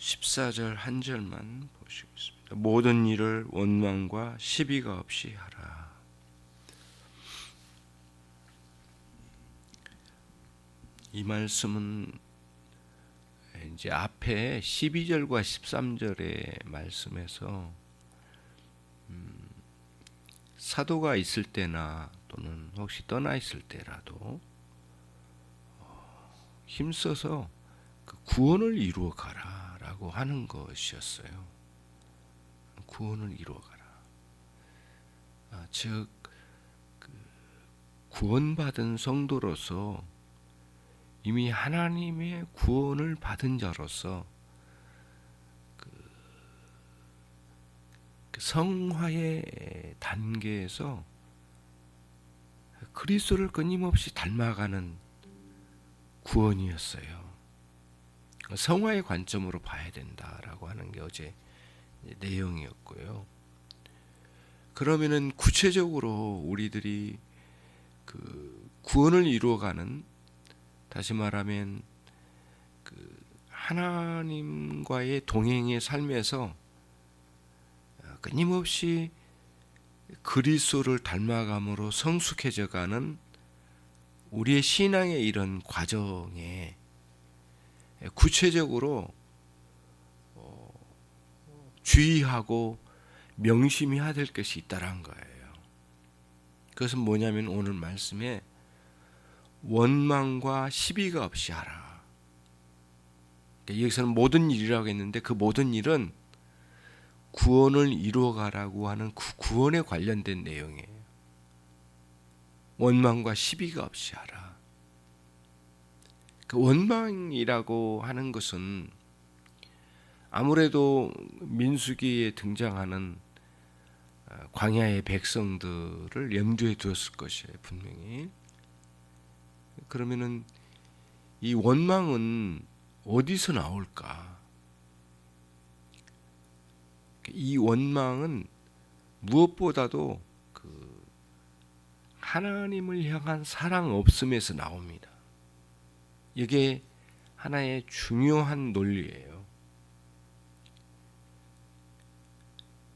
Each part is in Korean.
14절 한 절만 보시겠습니다. 모든 일을 원망과 시비가 없이 하라. 이 말씀은 이제 앞에 12절과 13절의 말씀에서 사도가 있을 때나 또는 혹시 떠나 있을 때라도 힘써서 그 구원을 이루어 가라라고 하는 것이었어요. 구원을 이루어 가라. 즉 구원받은 성도로서 이미 하나님의 구원을 받은 자로서 그 성화의 단계에서 그리스도를 끊임없이 닮아가는 구원이었어요. 성화의 관점으로 봐야 된다라고 하는 게 어제 내용이었고요. 그러면은 구체적으로 우리들이 그 구원을 이루어가는, 다시 말하면 그 하나님과의 동행의 삶에서 끊임없이 그리스도를 닮아감으로 성숙해져가는 우리의 신앙의 이런 과정에 구체적으로 주의하고 명심해야 될 것이 있다는 거예요. 그것은 뭐냐면 오늘 말씀에 원망과 시비가 없이 하라. 여기서는 모든 일이라고 했는데 그 모든 일은 구원을 이루어가라고 하는 그 구원에 관련된 내용이에요. 원망과 시비가 없이 하라. 그 원망이라고 하는 것은 아무래도 민수기에 등장하는 광야의 백성들을 염두에 두었을 것이에요. 분명히. 그러면은 이 원망은 어디서 나올까? 이 원망은 무엇보다도 그 하나님을 향한 사랑 없음에서 나옵니다. 이게 하나의 중요한 논리예요.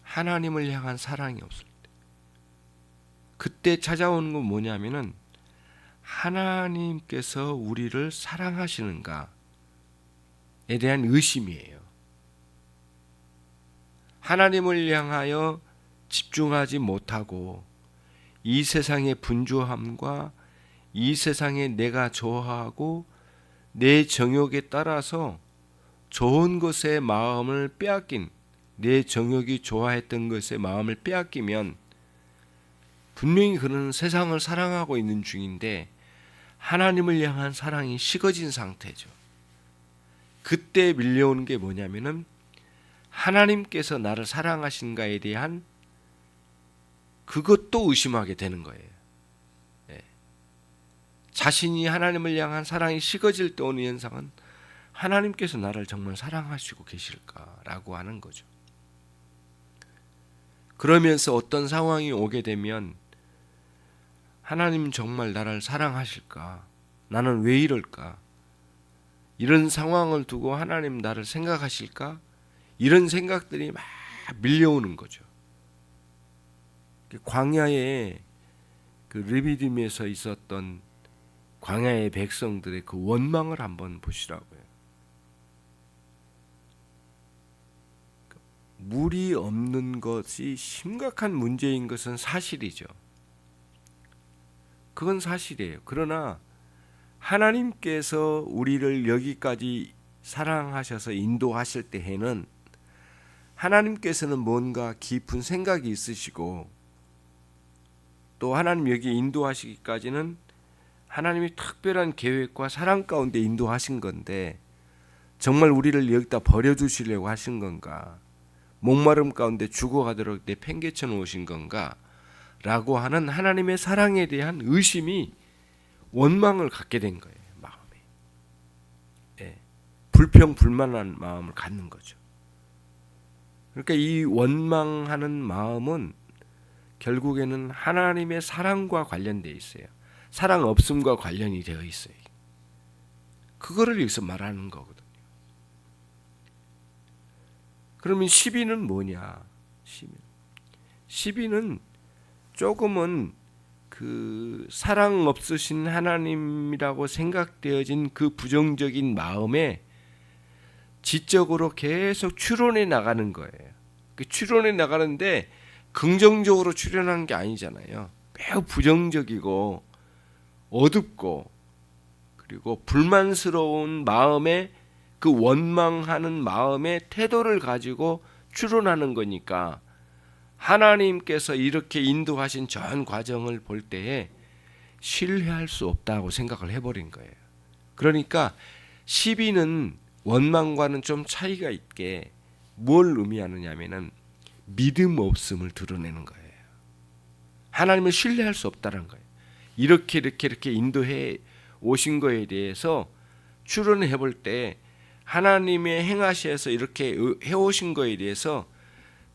하나님을 향한 사랑이 없을 때, 그때 찾아오는 건 뭐냐면은 하나님께서 우리를 사랑하시는가에 대한 의심이에요. 하나님을 향하여 집중하지 못하고 이 세상의 분주함과 이 세상에 내가 좋아하고 내 정욕에 따라서 좋은 것에 마음을 빼앗긴, 내 정욕이 좋아했던 것에 마음을 빼앗기면 분명히 그는 세상을 사랑하고 있는 중인데 하나님을 향한 사랑이 식어진 상태죠. 그때 밀려오는 게 뭐냐면은 하나님께서 나를 사랑하신가에 대한 그것도 의심하게 되는 거예요. 자신이 하나님을 향한 사랑이 식어질 때 오는 현상은 하나님께서 나를 정말 사랑하시고 계실까라고 하는 거죠. 그러면서 어떤 상황이 오게 되면 하나님 정말 나를 사랑하실까? 나는 왜 이럴까? 이런 상황을 두고 하나님 나를 생각하실까? 이런 생각들이 막 밀려오는 거죠. 광야에 그 르비딤에서 있었던 광야의 백성들의 그 원망을 한번 보시라고요. 물이 없는 것이 심각한 문제인 것은 사실이죠. 그건 사실이에요. 그러나 하나님께서 우리를 여기까지 사랑하셔서 인도하실 때에는 하나님께서는 뭔가 깊은 생각이 있으시고 또 하나님 여기 인도하시기까지는 하나님이 특별한 계획과 사랑 가운데 인도하신 건데 정말 우리를 여기다 버려두시려고 하신 건가? 목마름 가운데 죽어가도록 내팽개쳐 놓으신 건가? 라고 하는 하나님의 사랑에 대한 의심이 원망을 갖게 된 거예요. 마음에. 불평불만한 마음을 갖는 거죠. 그러니까 이 원망하는 마음은 결국에는 하나님의 사랑과 관련되어 있어요. 사랑 없음과 관련이 되어 있어요. 그거를 여기서 말하는 거거든요. 그러면 시비는 뭐냐? 시비는 조금은 그 사랑 없으신 하나님이라고 생각되어진 그 부정적인 마음에 지적으로 계속 추론해 나가는 거예요. 그 추론해 나가는데 긍정적으로 추론한 게 아니잖아요. 매우 부정적이고 어둡고 그리고 불만스러운 마음에 그 원망하는 마음의 태도를 가지고 추론하는 거니까 하나님께서 이렇게 인도하신 전 과정을 볼 때에 신뢰할 수 없다고 생각을 해버린 거예요. 그러니까 시비는 원망과는 좀 차이가 있게 뭘 의미하느냐면은 믿음 없음을 드러내는 거예요. 하나님을 신뢰할 수 없다는 거예요. 이렇게 인도해 오신 거에 대해서 추론해 볼 때 하나님의 행하셔서 이렇게 해오신 거에 대해서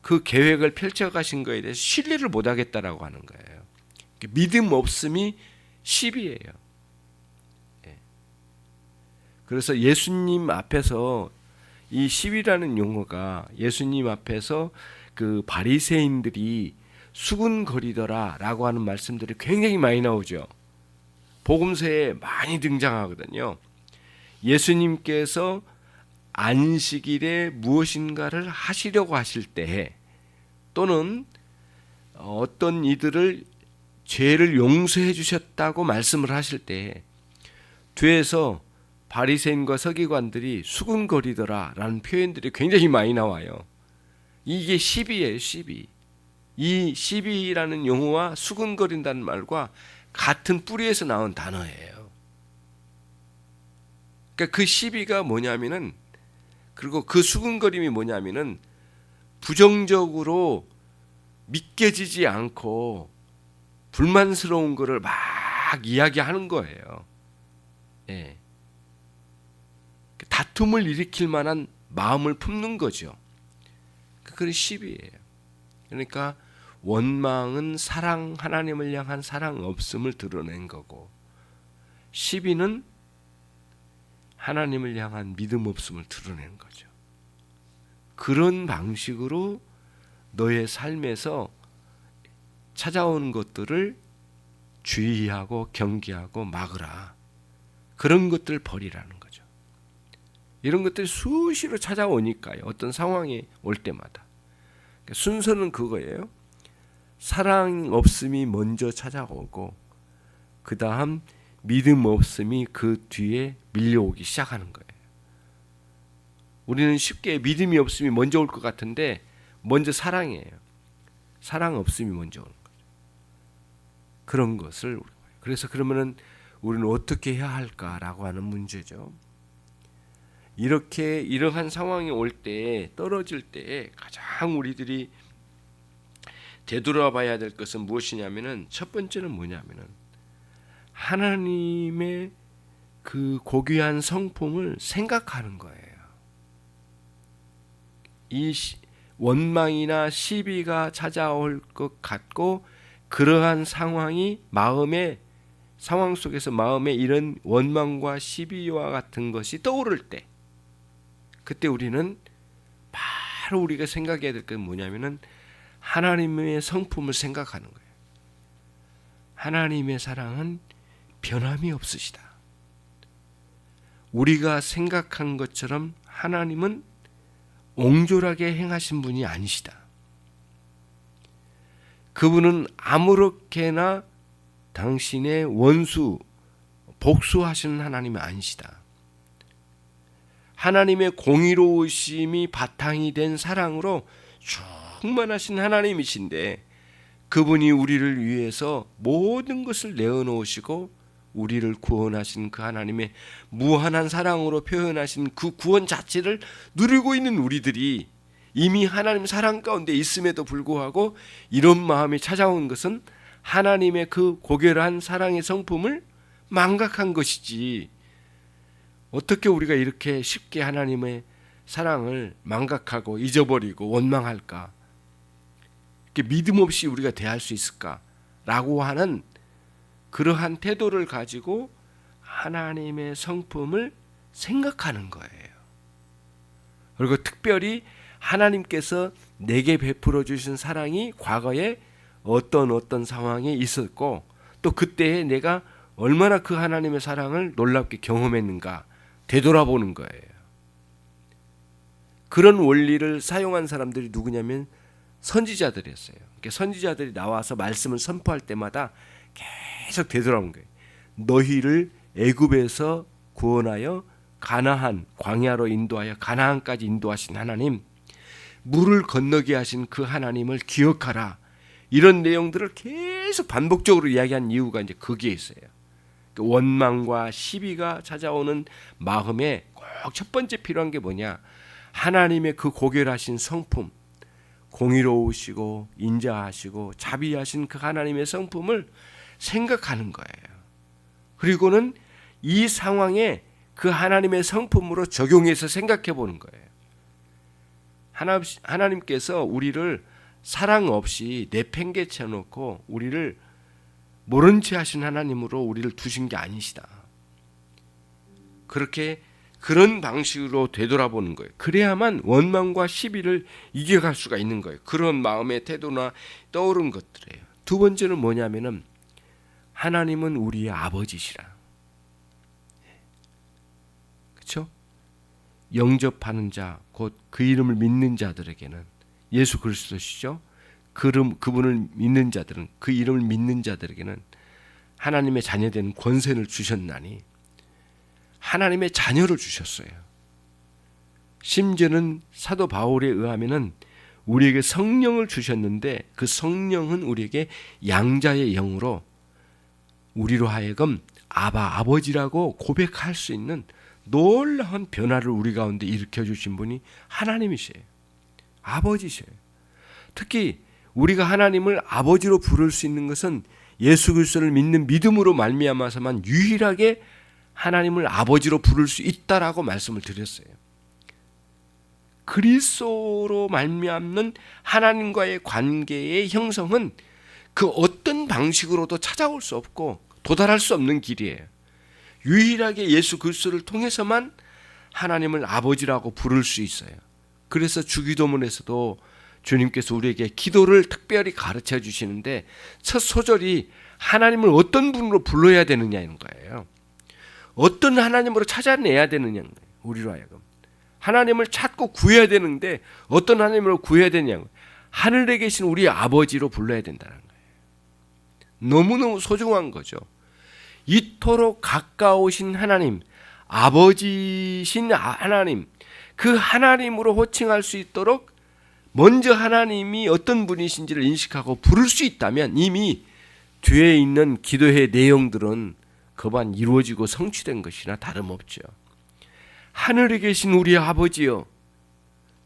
그 계획을 펼쳐가신 거에 대해서 신뢰를 못하겠다라고 하는 거예요. 믿음 없음이 시비예요. 그래서 예수님 앞에서 이 시비라는 용어가 예수님 앞에서 그 바리새인들이 수군거리더라라고 하는 말씀들이 굉장히 많이 나오죠. 복음서에 많이 등장하거든요. 예수님께서 안식일에 무엇인가를 하시려고 하실 때 또는 어떤 이들을 죄를 용서해 주셨다고 말씀을 하실 때 뒤에서 바리새인과 서기관들이 수군거리더라라는 표현들이 굉장히 많이 나와요. 이게 시비예요, 시비. 이 시비라는 용어와 수군거린다는 말과 같은 뿌리에서 나온 단어예요. 그러니까 그 시비가 뭐냐면은 그리고 그 수군거림이 뭐냐면은 부정적으로 믿겨지지 않고 불만스러운 거를 막 이야기하는 거예요. 예. 다툼을 일으킬 만한 마음을 품는 거죠. 그건 시비예요. 그러니까 원망은 사랑, 하나님을 향한 사랑 없음을 드러낸 거고 시비는 하나님을 향한 믿음 없음을 드러낸 거죠. 그런 방식으로 너의 삶에서 찾아오는 것들을 주의하고 경계하고 막으라. 그런 것들 버리라는 거죠. 이런 것들이 수시로 찾아오니까요. 어떤 상황이 올 때마다. 순서는 그거예요. 사랑 없음이 먼저 찾아오고 그 다음 믿음 없음이 그 뒤에 밀려오기 시작하는 거예요. 우리는 쉽게 믿음이 없음이 먼저 올 것 같은데 먼저 사랑이에요. 사랑 없음이 먼저 오는 거죠. 그런 것을 그래서 그러면은 우리는 어떻게 해야 할까라고 하는 문제죠. 이렇게 이러한 상황이 올 때 떨어질 때 가장 우리들이 되돌아봐야 될 것은 무엇이냐면은 첫 번째는 뭐냐면은 하나님의 그 고귀한 성품을 생각하는 거예요. 이 원망이나 시비가 찾아올 것 같고 그러한 상황이 상황 속에서 마음에 이런 원망과 시비와 같은 것이 떠오를 때 그때 우리는 바로 우리가 생각해야 될 건 뭐냐면은 하나님의 성품을 생각하는 거예요. 하나님의 사랑은 변함이 없으시다. 우리가 생각한 것처럼 하나님은 옹졸하게 행하신 분이 아니시다. 그분은 아무렇게나 당신의 원수, 복수하시는 하나님이 아니시다. 하나님의 공의로우심이 바탕이 된 사랑으로 충만하신 하나님이신데 그분이 우리를 위해서 모든 것을 내어놓으시고 우리를 구원하신 그 하나님의 무한한 사랑으로 표현하신 그 구원 자체를 누리고 있는 우리들이 이미 하나님 사랑 가운데 있음에도 불구하고 이런 마음이 찾아온 것은 하나님의 그 고결한 사랑의 성품을 망각한 것이지 어떻게 우리가 이렇게 쉽게 하나님의 사랑을 망각하고 잊어버리고 원망할까? 이렇게 믿음 없이 우리가 대할 수 있을까라고 하는 그러한 태도를 가지고 하나님의 성품을 생각하는 거예요. 그리고 특별히 하나님께서 내게 베풀어 주신 사랑이 과거에 어떤 상황에 있었고 또 그때에 내가 얼마나 그 하나님의 사랑을 놀랍게 경험했는가 되돌아보는 거예요. 그런 원리를 사용한 사람들이 누구냐면 선지자들이었어요. 그러니까 선지자들이 나와서 말씀을 선포할 때마다 계속 되돌아온 거예요. 너희를 애굽에서 구원하여 가나안 광야로 인도하여 가나안까지 인도하신 하나님, 물을 건너게 하신 그 하나님을 기억하라. 이런 내용들을 계속 반복적으로 이야기한 이유가 이제 거기에 있어요. 원망과 시비가 찾아오는 마음에 꼭 첫 번째 필요한 게 뭐냐? 하나님의 그 고결하신 성품, 공의로우시고 인자하시고 자비하신 그 하나님의 성품을 생각하는 거예요. 그리고는 이 상황에 그 하나님의 성품으로 적용해서 생각해 보는 거예요. 하나님께서 우리를 사랑 없이 내팽개쳐 놓고 우리를 모른 채 하신 하나님으로 우리를 두신 게 아니시다. 그런 방식으로 되돌아보는 거예요. 그래야만 원망과 시비를 이겨갈 수가 있는 거예요. 그런 마음의 태도나 떠오른 것들이에요. 두 번째는 뭐냐면은 하나님은 우리의 아버지시라. 그렇죠? 영접하는 자, 곧 그 이름을 믿는 자들에게는 예수 그리스도시죠. 그분을 믿는 자들은 그 이름을 믿는 자들에게는 하나님의 자녀된 권세를 주셨나니 하나님의 자녀를 주셨어요. 심지어는 사도 바울에 의하면은 우리에게 성령을 주셨는데 그 성령은 우리에게 양자의 영으로 우리로 하여금 아바 아버지라고 고백할 수 있는 놀라운 변화를 우리 가운데 일으켜 주신 분이 하나님이세요. 아버지세요. 특히 우리가 하나님을 아버지로 부를 수 있는 것은 예수 그리스도를 믿는 믿음으로 말미암아서만 유일하게 하나님을 아버지로 부를 수 있다라고 말씀을 드렸어요. 그리스도로 말미암는 하나님과의 관계의 형성은 그 어떤 방식으로도 찾아올 수 없고 도달할 수 없는 길이에요. 유일하게 예수 그리스도를 통해서만 하나님을 아버지라고 부를 수 있어요. 그래서 주기도문에서도 주님께서 우리에게 기도를 특별히 가르쳐 주시는데 첫 소절이 하나님을 어떤 분으로 불러야 되느냐는 거예요. 어떤 하나님으로 찾아내야 되느냐는 거예요. 우리로 하여금 하나님을 찾고 구해야 되는데 어떤 하나님으로 구해야 되냐고 하늘에 계신 우리 아버지로 불러야 된다는 거예요. 너무너무 소중한 거죠. 이토록 가까우신 하나님, 아버지신 하나님, 그 하나님으로 호칭할 수 있도록 먼저 하나님이 어떤 분이신지를 인식하고 부를 수 있다면 이미 뒤에 있는 기도의 내용들은 그만 이루어지고 성취된 것이나 다름없죠. 하늘에 계신 우리 아버지요,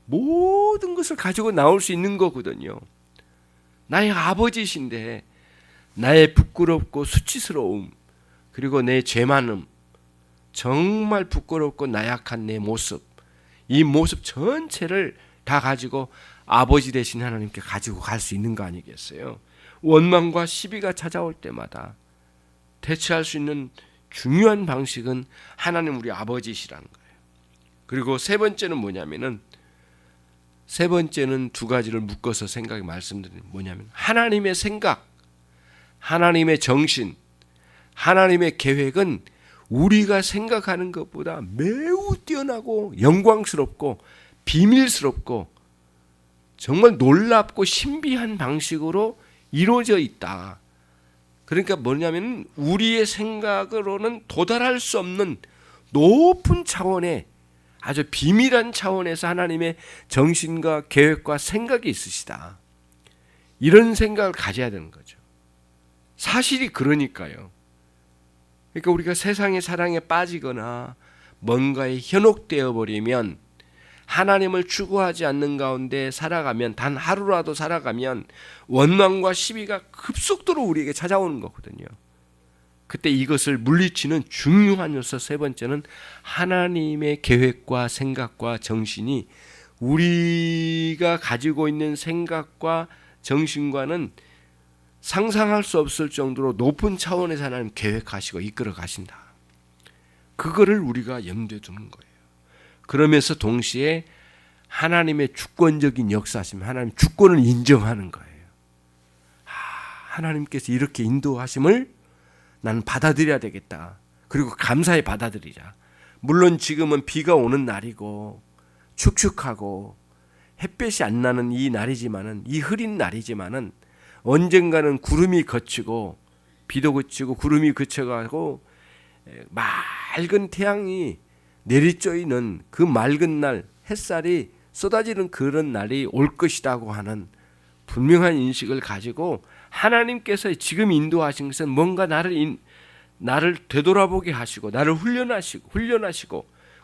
모든 것을 가지고 나올 수 있는 거거든요. 나의 아버지신데 나의 부끄럽고 수치스러움 그리고 내 죄 많음, 정말 부끄럽고 나약한 내 모습, 이 모습 전체를 다 가지고 아버지 되신 하나님께 가지고 갈 수 있는 거 아니겠어요? 원망과 시비가 찾아올 때마다 대처할 수 있는 중요한 방식은 하나님 우리 아버지시라는 거예요. 그리고 세 번째는 뭐냐면은 세 번째는 두 가지를 묶어서 생각이 말씀드리는 뭐냐면 하나님의 생각, 하나님의 정신, 하나님의 계획은 우리가 생각하는 것보다 매우 뛰어나고 영광스럽고 비밀스럽고 정말 놀랍고 신비한 방식으로 이루어져 있다. 그러니까 뭐냐면 우리의 생각으로는 도달할 수 없는 높은 차원의 아주 비밀한 차원에서 하나님의 정신과 계획과 생각이 있으시다. 이런 생각을 가져야 되는 거죠. 사실이 그러니까요. 그러니까 우리가 세상의 사랑에 빠지거나 뭔가에 현혹되어 버리면 하나님을 추구하지 않는 가운데 살아가면 단 하루라도 살아가면 원망과 시비가 급속도로 우리에게 찾아오는 거거든요. 그때 이것을 물리치는 중요한 요소 세 번째는 하나님의 계획과 생각과 정신이 우리가 가지고 있는 생각과 정신과는 상상할 수 없을 정도로 높은 차원에서 하나님 계획하시고 이끌어 가신다. 그거를 우리가 염두에 두는 거예요. 그러면서 동시에 하나님의 주권적인 역사하심, 하나님 주권을 인정하는 거예요. 하나님께서 이렇게 인도하심을 나는 받아들여야 되겠다. 그리고 감사히 받아들이자. 물론 지금은 비가 오는 날이고 축축하고 햇볕이 안 나는 이 날이지만은, 이 흐린 날이지만은 언젠가는 구름이 걷히고 비도 그치고 구름이 그쳐가고 맑은 태양이 내리쬐는 그 맑은 날, 햇살이 쏟아지는 그런 날이 올 것이라고 하는 분명한 인식을 가지고 하나님께서 지금 인도하신 것은 뭔가 나를 되돌아보게 하시고 나를 훈련하시고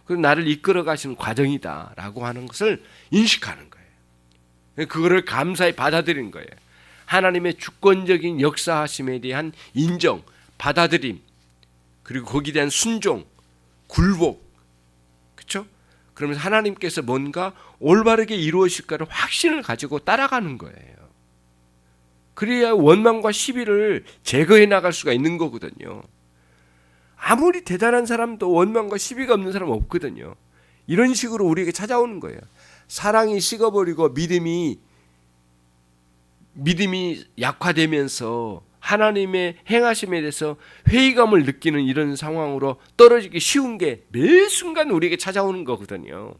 그리고 나를 이끌어 가시는 과정이다라고 하는 것을 인식하는 거예요. 그거를 감사히 받아들인 거예요. 하나님의 주권적인 역사하심에 대한 인정, 받아들임, 그리고 거기에 대한 순종, 굴복, 그렇죠? 그러면서 하나님께서 뭔가 올바르게 이루어질까를 확신을 가지고 따라가는 거예요. 그래야 원망과 시비를 제거해 나갈 수가 있는 거거든요. 아무리 대단한 사람도 원망과 시비가 없는 사람은 없거든요. 이런 식으로 우리에게 찾아오는 거예요. 사랑이 식어버리고 믿음이 약화되면서 하나님의 행하심에 대해서 회의감을 느끼는 이런 상황으로 떨어지기 쉬운 게 매 순간 우리에게 찾아오는 거거든요.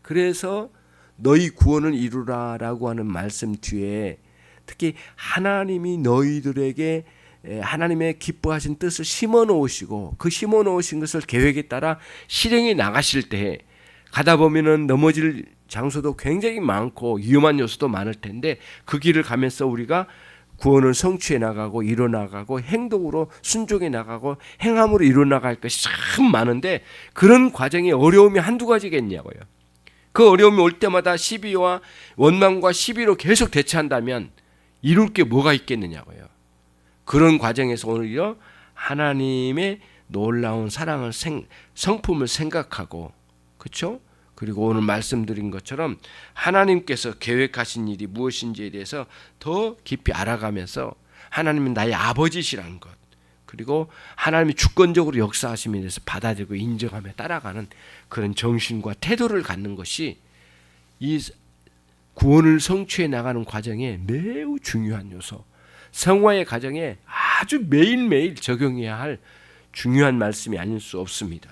그래서 너희 구원을 이루라라고 하는 말씀 뒤에 특히 하나님이 너희들에게 하나님의 기뻐하신 뜻을 심어 놓으시고 그 심어 놓으신 것을 계획에 따라 실행해 나가실 때 가다 보면은 넘어질 장소도 굉장히 많고 위험한 요소도 많을 텐데 그 길을 가면서 우리가 구원을 성취해 나가고 이뤄나가고 행동으로 순종해 나가고 행함으로 이뤄나갈 것이 참 많은데 그런 과정에 어려움이 한두 가지겠냐고요. 그 어려움이 올 때마다 시비와 원망과 시비로 계속 대처한다면 이룰 게 뭐가 있겠느냐고요. 그런 과정에서 오히려 하나님의 놀라운 사랑을 성품을 생각하고 그렇죠? 그리고 오늘 말씀드린 것처럼 하나님께서 계획하신 일이 무엇인지에 대해서 더 깊이 알아가면서 하나님은 나의 아버지시라는 것 그리고 하나님이 주권적으로 역사하심에 대해서 받아들이고 인정하며 따라가는 그런 정신과 태도를 갖는 것이 이 구원을 성취해 나가는 과정에 매우 중요한 요소, 성화의 과정에 아주 매일매일 적용해야 할 중요한 말씀이 아닐 수 없습니다.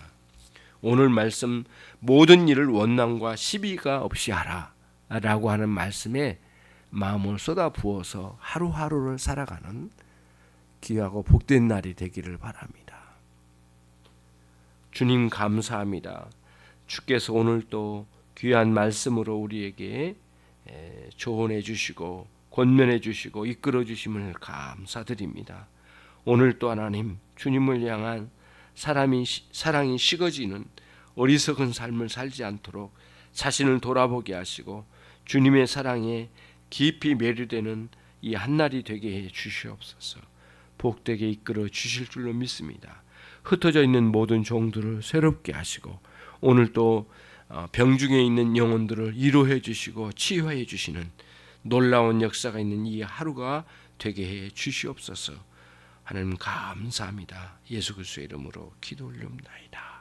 오늘 말씀 모든 일을 원망과 시비가 없이 하라 라고 하는 말씀에 마음을 쏟아 부어서 하루하루를 살아가는 귀하고 복된 날이 되기를 바랍니다. 주님 감사합니다. 주께서 오늘 또 귀한 말씀으로 우리에게 조언해 주시고 권면해 주시고 이끌어 주심을 감사드립니다. 오늘 또 하나님 주님을 향한 사랑이 식어지는 어리석은 삶을 살지 않도록 자신을 돌아보게 하시고 주님의 사랑에 깊이 매료되는 이 한날이 되게 해 주시옵소서. 복되게 이끌어 주실 줄로 믿습니다. 흩어져 있는 모든 종들을 새롭게 하시고 오늘 또 병중에 있는 영혼들을 위로해 주시고 치유해 주시는 놀라운 역사가 있는 이 하루가 되게 해 주시옵소서. 하나님 감사합니다. 예수 그리스도의 이름으로 기도 올려옵나이다.